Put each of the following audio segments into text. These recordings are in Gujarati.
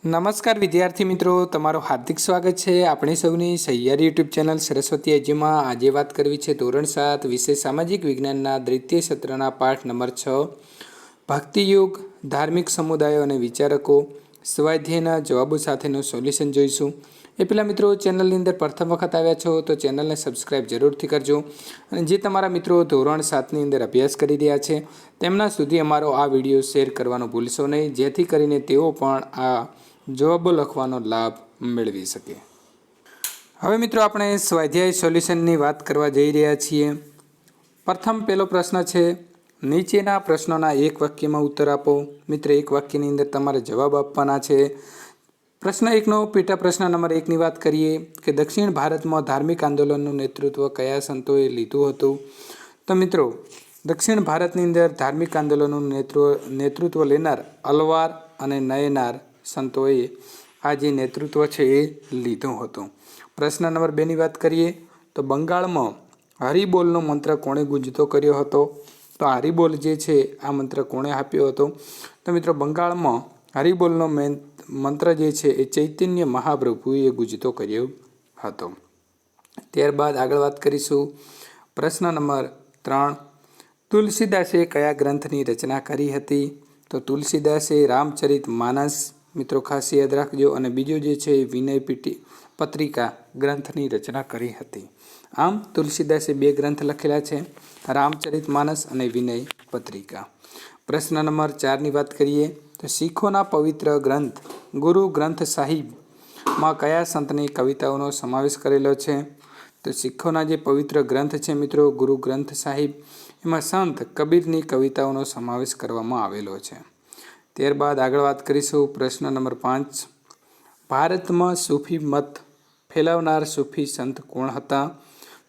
નમસ્કાર વિદ્યાર્થી મિત્રો, તમારું હાર્દિક સ્વાગત છે આપણી સૌની સહિયારી યુટ્યુબ ચેનલ સરસ્વતી એજ્યુમાં। આજે વાત કરવી છે ધોરણ 7 વિષય સામાજિક વિજ્ઞાનના દ્વિતીય સત્રના પાઠ નંબર 6 ભક્તિયુગ, ધાર્મિક સમુદાયો અને વિચારકો, સ્વાધ્યાયના જવાબો સાથેનું સોલ્યુશન જોઈશું। એ પહેલાં મિત્રો, ચેનલની અંદર પ્રથમ વખત આવ્યા છો તો ચેનલને સબસ્ક્રાઈબ જરૂરથી કરજો, અને જે તમારા મિત્રો ધોરણ 7ની અંદર અભ્યાસ કરી રહ્યા છે તેમના સુધી અમારો આ વિડીયો શેર કરવાનું ભૂલશો નહીં, જેથી કરીને તેઓ પણ આ જવાબો લખવાનો લાભ મેળવી શકે। હવે મિત્રો, આપણે સ્વાધ્યાય સોલ્યુશનની વાત કરવા જઈ રહ્યા છીએ। પ્રથમ પહેલો પ્રશ્ન છે, નીચેના પ્રશ્નોના એક વાક્યમાં ઉત્તર આપો। મિત્ર, એક વાક્યની અંદર તમારે જવાબ આપવાના છે। પ્રશ્ન 1નો પેટા પ્રશ્ન નંબર 1ની વાત કરીએ કે દક્ષિણ ભારતમાં ધાર્મિક આંદોલનનું નેતૃત્વ કયા સંતોએ લીધું હતું? તો મિત્રો, દક્ષિણ ભારતની અંદર ધાર્મિક આંદોલનનું નેતૃત્વ લેનાર અલવાર અને નયનાર સંતોએ આ જે નેતૃત્વ છે એ લીધું હતું। પ્રશ્ન નંબર 2ની વાત કરીએ તો બંગાળમાં હરિબોલનો મંત્ર કોણે ગુંજતો કર્યો હતો? તો હરિબોલ જે છે આ મંત્ર કોણે આપ્યો હતો? તો મિત્રો, બંગાળમાં હરિબોલનો મંત્ર જે છે એ ચૈતન્ય મહાપ્રભુએ ગુંજતો કર્યો હતો। ત્યારબાદ આગળ વાત કરીશું પ્રશ્ન નંબર 3, તુલસીદાસે કયા ગ્રંથની રચના કરી હતી? તો તુલસીદાસે રામચરિત માનસ, મિત્રો ખાસ યાદ રાખજો, અને બીજો જે છે એ વિનય પત્રિકા ગ્રંથની રચના કરી હતી। આમ તુલસીદાસે 2 ગ્રંથ લખેલા છે, રામચરિત માનસ અને વિનય પત્રિકા। પ્રશ્ન નંબર 4ની વાત કરીએ તો શીખોના પવિત્ર ગ્રંથ ગુરુ ગ્રંથ સાહિબમાં કયા સંતની કવિતાઓનો સમાવેશ કરેલો છે? તો શીખોના જે પવિત્ર ગ્રંથ છે મિત્રો ગુરુ ગ્રંથ સાહિબ, એમાં સંત કબીરની કવિતાઓનો સમાવેશ કરવામાં આવેલો છે। ત્યારબાદ આગળ વાત કરીશું પ્રશ્ન નંબર 5, ભારતમાં સૂફી મત ફેલાવનાર સૂફી સંત કોણ હતા?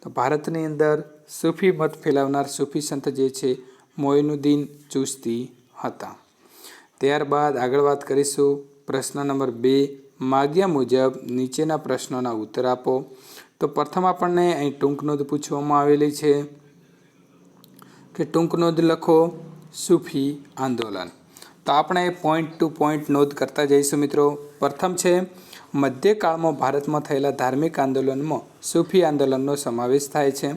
તો ભારતની અંદર સૂફી મત ફેલાવનાર સૂફી સંત જે છે મોઇનુદ્દીન ચુસ્તી હતા। ત્યારબાદ આગળ વાત કરીશું પ્રશ્ન નંબર 2, માગ્યા મુજબ નીચેના પ્રશ્નોના ઉત્તર આપો। તો પ્રથમ આપણને અહીં ટૂંક નોંધ પૂછવામાં આવેલી છે કે ટૂંક નોંધ લખો સૂફી આંદોલન। તો આપણે પોઈન્ટ ટુ પોઈન્ટ નોંધ કરતા જઈશું મિત્રો। પ્રથમ છે, મધ્યકાળમાં ભારતમાં થયેલા ધાર્મિક આંદોલનમાં સૂફી આંદોલનનો સમાવેશ થાય છે।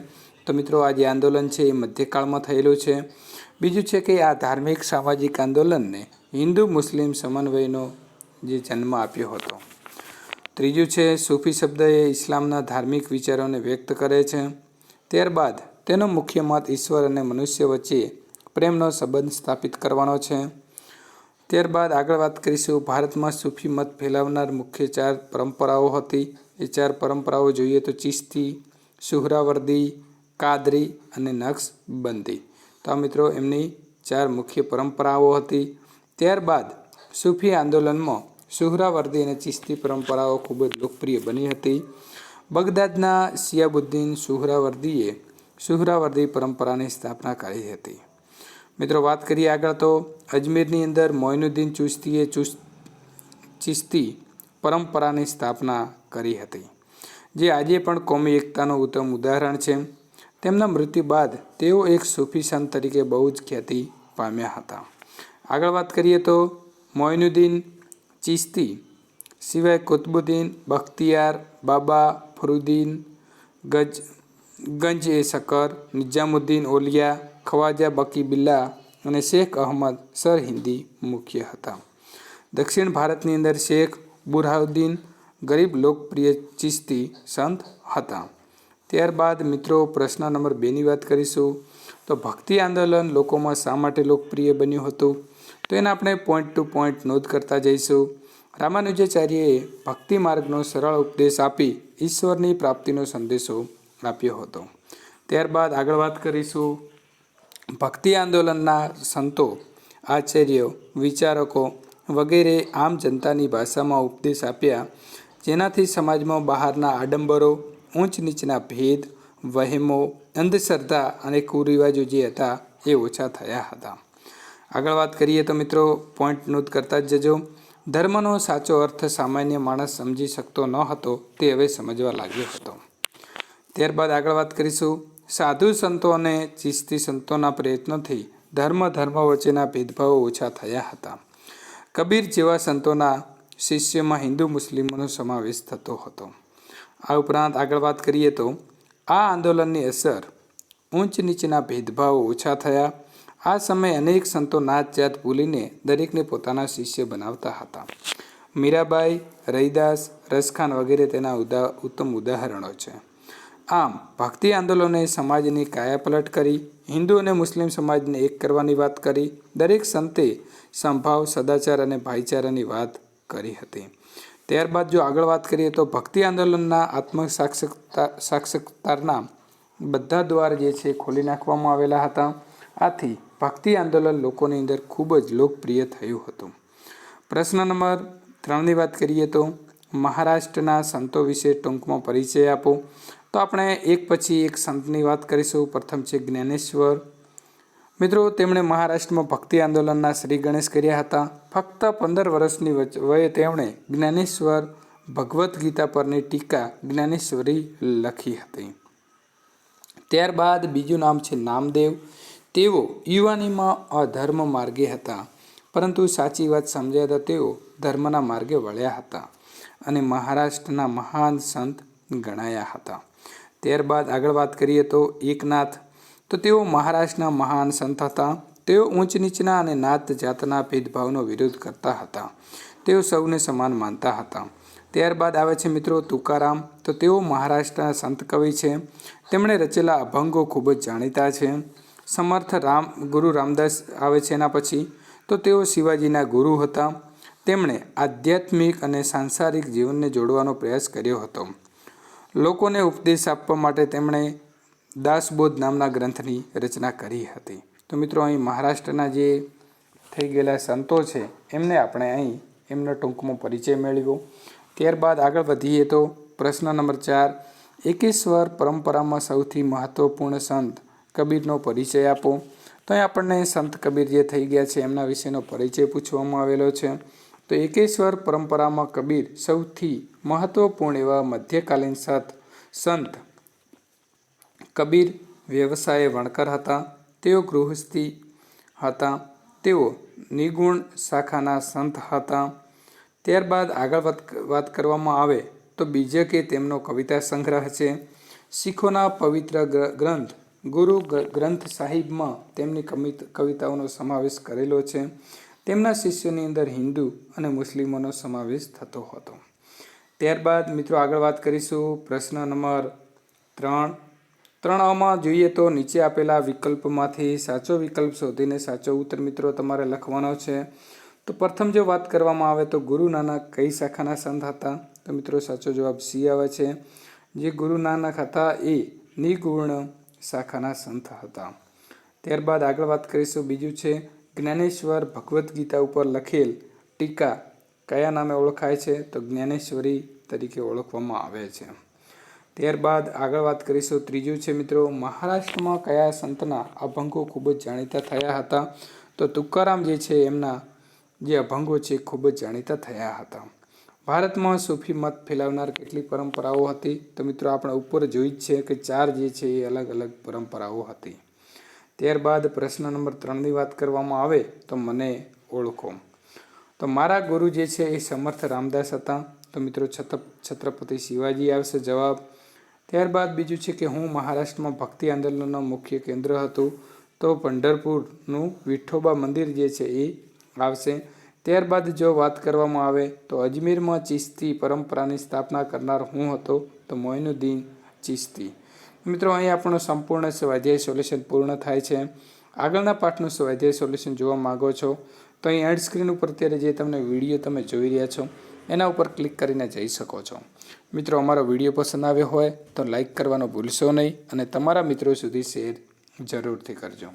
તો મિત્રો, આ જે આંદોલન છે એ મધ્યકાળમાં થયેલું છે। બીજું છે કે આ ધાર્મિક સામાજિક આંદોલનને હિન્દુ મુસ્લિમ સમન્વયનો જે જન્મ આપ્યો હતો। ત્રીજું છે, સૂફી શબ્દ એ ઇસ્લામના ધાર્મિક વિચારોને વ્યક્ત કરે છે। ત્યારબાદ તેનો મુખ્ય મત ઈશ્વર અને મનુષ્ય વચ્ચે પ્રેમનો સંબંધ સ્થાપિત કરવાનો છે। ત્યારબાદ આગળ વાત કરીશું ભારતમાં સૂફી મત ફેલાવનાર મુખ્ય 4 પરંપરાઓ હતી। એ 4 પરંપરાઓ જોઈએ તો ચિશ્તી, સુહરાવર્દી, કાદરી અને નક્શબંધી। તો આ મિત્રો એમની 4 મુખ્ય પરંપરાઓ હતી। ત્યારબાદ સૂફી આંદોલનમાં સુહરાવર્દી અને ચિશ્તી પરંપરાઓ ખૂબ જ લોકપ્રિય બની હતી। બગદાદના શિયાબુદ્દીન સુહરાવર્દીએ સુહરાવર્દી પરંપરાની સ્થાપના કરી હતી। મિત્રો, વાત કરીએ આગળ તો અજમેરની અંદર મોઇનુદ્દીન ચુસ્તીએ ચિશ્તી પરંપરાની સ્થાપના કરી હતી, જે આજે પણ કોમી એકતાનું ઉત્તમ ઉદાહરણ છે। તેમના મૃત્યુ બાદ તેઓ એક સૂફી સંત તરીકે બહુ જ ખ્યાતિ પામ્યા હતા। આગળ વાત કરીએ તો મોઇનુદ્દીન ચિશ્તી સિવાય કુતબુદ્દીન બખ્તિયાર, બાબા ફરુદ્દીન ગંજ એ શકર, નિઝામુદ્દીન ઓલિયા, ખ્વાજા બકી બિલ્લા અને શેખ અહમદ સરહિંદી મુખ્ય હતા। દક્ષિણ ભારતની અંદર શેખ બુરહાઉદ્દીન ગરીબ લોકપ્રિય ચિશ્તી સંત હતા। ત્યારબાદ મિત્રો, પ્રશ્ન નંબર 2ની વાત કરીશું તો ભક્તિ આંદોલન લોકોમાં શા માટે લોકપ્રિય બન્યું હતું? તો એને આપણે પોઈન્ટ ટુ પોઈન્ટ નોંધ કરતા જઈશું। રામાનુજાચાર્યએ ભક્તિ માર્ગનો સરળ ઉપદેશ આપી ઈશ્વરની પ્રાપ્તિનો સંદેશો આપ્યો હતો। ત્યારબાદ આગળ વાત કરીશું ભક્તિ આંદોલનના સંતો, આચાર્યો, વિચારકો વગેરે આમ જનતાની ભાષામાં ઉપદેશ આપ્યા, જેનાથી સમાજમાં બહારના આડંબરો, ઊંચ નીચના ભેદ, વહેમો, અંધશ્રદ્ધા અને કુરિવાજો જે હતા એ ઓછા થયા હતા। આગળ વાત કરીએ તો મિત્રો, પોઈન્ટ નોટ કરતા જ જજો। ધર્મનો સાચો અર્થ સામાન્ય માણસ સમજી શકતો ન હતો, તે હવે સમજવા લાગ્યો હતો। ત્યારબાદ આગળ વાત કરીશું સાધુ સંતો અને ચિશ્તી સંતોના પ્રયત્નોથી ધર્મ વચ્ચેના ભેદભાવો ઓછા થયા હતા। કબીર જેવા સંતોના શિષ્યમાં હિન્દુ મુસ્લિમોનો સમાવેશ થતો હતો. આ ઉપરાંત આગળ વાત કરીએ તો આ આંદોલનની અસર ઊંચ નીચના ભેદભાવો ઓછા થયા. આ સમયે અનેક સંતો નાત જાત ભૂલીને દરેકને પોતાના શિષ્ય બનાવતા હતા. મીરાબાઈ, રૈદાસ, રસખાન વગેરે તેના ઉત્તમ ઉદાહરણો છે. આમ ભક્તિ આંદોલને સમાજની કાયાપલટ કરી, હિન્દુ અને મુસ્લિમ સમાજને એક કરવાની વાત કરી. દરેક સંતે સંભાવ, સદાચાર અને ભાઈચારાની વાત કરી હતી. ત્યારબાદ જો આગળ વાત કરીએ તો ભક્તિ આંદોલનના સાક્ષરતાના બધા દ્વાર જે છે ખોલી નાખવામાં આવેલા હતા. આથી ભક્તિ આંદોલન લોકોની અંદર ખૂબ જ લોકપ્રિય થયું હતું. પ્રશ્ન નંબર 3ની વાત કરીએ તો મહારાષ્ટ્રના સંતો વિશે ટૂંકમાં પરિચય આપો. તો આપણે એક પછી એક સંતની વાત કરીશું. પ્રથમ છે જ્ઞાનેશ્વર. મિત્રો, તેમણે મહારાષ્ટ્રમાં ભક્તિ આંદોલનના શ્રી ગણેશ કર્યા હતા. ફક્ત 15 વર્ષની વયે તેમણે જ્ઞાનેશ્વર ભગવદ્ ગીતા પરની ટીકા જ્ઞાનેશ્વરી લખી હતી. ત્યારબાદ બીજું નામ છે નામદેવ. તેઓ યુવાનીમાં અધર્મ માર્ગે હતા, પરંતુ સાચી વાત સમજાતા તેઓ ધર્મના માર્ગે વળ્યા હતા અને મહારાષ્ટ્રના મહાન સંત ગણાયા હતા. ત્યારબાદ આગળ વાત કરીએ તો એકનાથ. તો તેઓ મહારાષ્ટ્રના મહાન સંત હતા. તેઓ ઊંચ નીચના અને નાત જાતના ભેદભાવનો વિરોધ કરતા હતા. તેઓ સૌને સમાન માનતા હતા. ત્યારબાદ આવે છે મિત્રો તુકારામ. તો તેઓ મહારાષ્ટ્રના સંત કવિ છે. તેમણે રચેલા અભંગો ખૂબ જ જાણીતા છે. સમર્થ ગુરુ રામદાસ આવે છે એના પછી. તો તેઓ શિવાજીના ગુરુ હતા. તેમણે આધ્યાત્મિક અને સાંસારિક જીવનને જોડવાનો પ્રયાસ કર્યો હતો. લોકોને ઉપદેશ આપવા માટે તેમણે દાસબોધ નામના ગ્રંથની રચના કરી હતી. તો મિત્રો, અહીં મહારાષ્ટ્રના જે થઈ ગયેલા સંતો છે એમને આપણે અહીં એમનો ટૂંકમાં પરિચય મેળવ્યો. ત્યારબાદ આગળ વધીએ તો પ્રશ્ન નંબર 4, એકેશ્વર પરંપરામાં સૌથી મહત્વપૂર્ણ સંત કબીરનો પરિચય આપો. તો અહીં આપણને સંત કબીર જે થઈ ગયા છે એમના વિશેનો પરિચય પૂછવામાં આવેલો છે. તો એકેશ્વર પરંપરામાં કબીર સૌથી મહત્વપૂર્ણ એવા મધ્યકાલીન સંત કબીર વ્યવસાયે વણકર હતા. તેઓ ગૃહસ્થી હતા. તેઓ નિગુણ શાખાના સંત હતા. ત્યારબાદ આગળ વાત કરવામાં આવે તો બીજકે તેમનો કવિતા સંગ્રહ છે. શીખોના પવિત્ર ગ્રંથ ગુરુ ગ્રંથ સાહિબમાં તેમની કવિતાઓનો સમાવેશ કરેલો છે. તેમના શિષ્યોની અંદર હિન્દુ અને મુસ્લિમોનો સમાવેશ થતો હતો. ત્યારબાદ મિત્રો આગળ વાત કરીશું પ્રશ્ન નંબર 3. જોઈએ તો નીચે આપેલા વિકલ્પમાંથી સાચો વિકલ્પ શોધીને સાચો ઉત્તર મિત્રો તમારે લખવાનો છે. તો પ્રથમ જો વાત કરવામાં આવે તો ગુરુ નાનક કઈ શાખાના સંત હતા? તો મિત્રો સાચો જવાબ સી આવે છે. જે ગુરુ નાનક હતા એ નિગુણ શાખાના સંત હતા. ત્યારબાદ આગળ વાત કરીશું બીજું છે જ્ઞાનેશ્વર ભગવદ્ ગીતા ઉપર લખેલ ટીકા કયા નામે ઓળખાય છે? તો જ્ઞાનેશ્વરી તરીકે ઓળખવામાં આવે છે. ત્યારબાદ આગળ વાત કરીશું ત્રીજું છે મિત્રો મહારાષ્ટ્રમાં કયા સંતના અભંગો ખૂબ જ જાણીતા થયા હતા? તો તુકારામ જે છે એમના જે અભંગો છે ખૂબ જ જાણીતા થયા હતા. ભારતમાં સૂફી મત ફેલાવનાર કેટલી પરંપરાઓ હતી? તો મિત્રો આપણે ઉપર જોઈ જ છે કે 4 જે છે એ અલગ અલગ પરંપરાઓ હતી. ત્યારબાદ પ્રશ્ન નંબર 3ની વાત કરવામાં આવે તો મને ઓળખો. તો મારા ગુરુ જે છે એ સમર્થ રામદાસ હતા. તો મિત્રો છત્રપતિ શિવાજી આવશે જવાબ. ત્યારબાદ બીજું છે કે હું મહારાષ્ટ્રમાં ભક્તિ આંદોલનનું મુખ્ય કેન્દ્ર હતું. તો પંઢરપુરનું વિઠ્ઠોબા મંદિર જે છે એ આવશે. ત્યારબાદ જો વાત કરવામાં આવે તો અજમેરમાં ચિશ્તી પરંપરાની સ્થાપના કરનાર હું હતો. તો મોઇનુદ્દીન ચિશ્તી. મિત્રો અહીં આપણું સંપૂર્ણ સ્વાધ્યાય સોલ્યુશન પૂર્ણ થાય છે. આગળના પાઠનું સ્વાધ્યાય સોલ્યુશન જોવા માગો છો તો અહીં એડ સ્ક્રીન ઉપર અત્યારે જે તમને વિડીયો તમે જોઈ રહ્યા છો એના ઉપર ક્લિક કરીને જઈ શકો છો. મિત્રો અમારો વિડીયો પસંદ આવ્યો હોય તો લાઈક કરવાનું ભૂલશો નહીં અને તમારા મિત્રો સુધી શેર જરૂરથી કરજો.